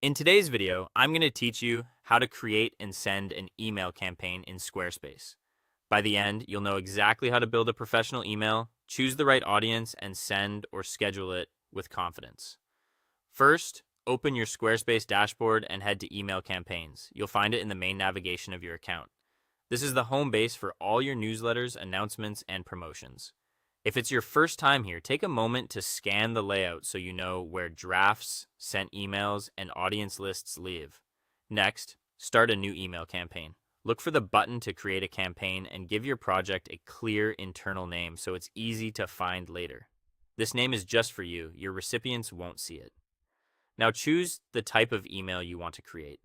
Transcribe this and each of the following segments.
In today's video, I'm going to teach you how to create and send an email campaign in Squarespace. By the end, you'll know exactly how to build a professional email, choose the right audience, and send or schedule it with confidence. First, open your Squarespace dashboard and head to Email Campaigns. You'll find it in the main navigation of your account. This is the home base for all your newsletters, announcements, and promotions. If it's your first time here, take a moment to scan the layout so you know where drafts, sent emails, and audience lists live. Next, start a new email campaign. Look for the button to create a campaign and give your project a clear internal name so it's easy to find later. This name is just for you. Your recipients won't see it. Now choose the type of email you want to create.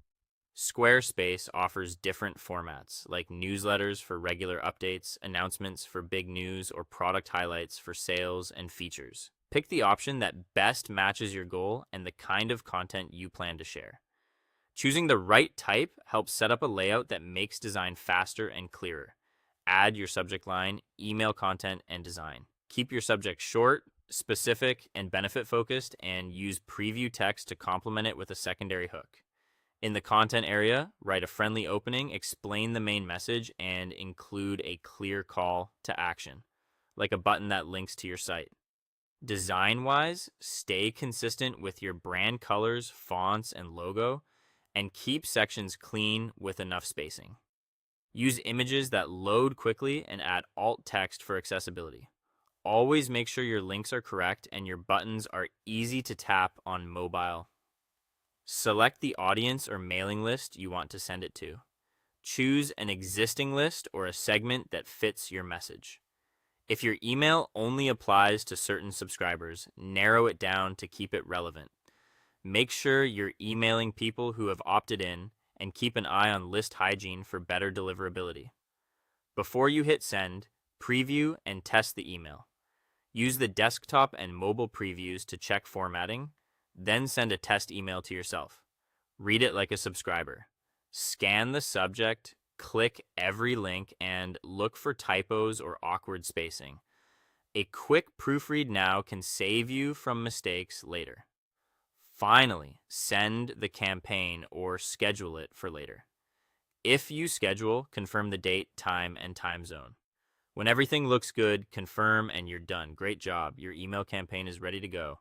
Squarespace offers different formats, like newsletters for regular updates, announcements for big news, or product highlights for sales and features. Pick the option that best matches your goal and the kind of content you plan to share. Choosing the right type helps set up a layout that makes design faster and clearer. Add your subject line, email content, and design. Keep your subject short, specific, and benefit focused, and use preview text to complement it with a secondary hook. In the content area, write a friendly opening, explain the main message, and include a clear call to action, like a button that links to your site. Design-wise, stay consistent with your brand colors, fonts, and logo, and keep sections clean with enough spacing. Use images that load quickly and add alt text for accessibility. Always make sure your links are correct and your buttons are easy to tap on mobile. Select the audience or mailing list you want to send it to. Choose an existing list or a segment that fits your message. If your email only applies to certain subscribers, narrow it down to keep it relevant. Make sure you're emailing people who have opted in and keep an eye on list hygiene for better deliverability. Before you hit send, preview and test the email. Use the desktop and mobile previews to check formatting. Then send a test email to yourself. Read it like a subscriber. Scan the subject, click every link, and look for typos or awkward spacing. A quick proofread now can save you from mistakes later. Finally, send the campaign or schedule it for later. If you schedule, confirm the date, time, and time zone. When everything looks good, confirm and you're done. Great job. Your email campaign is ready to go.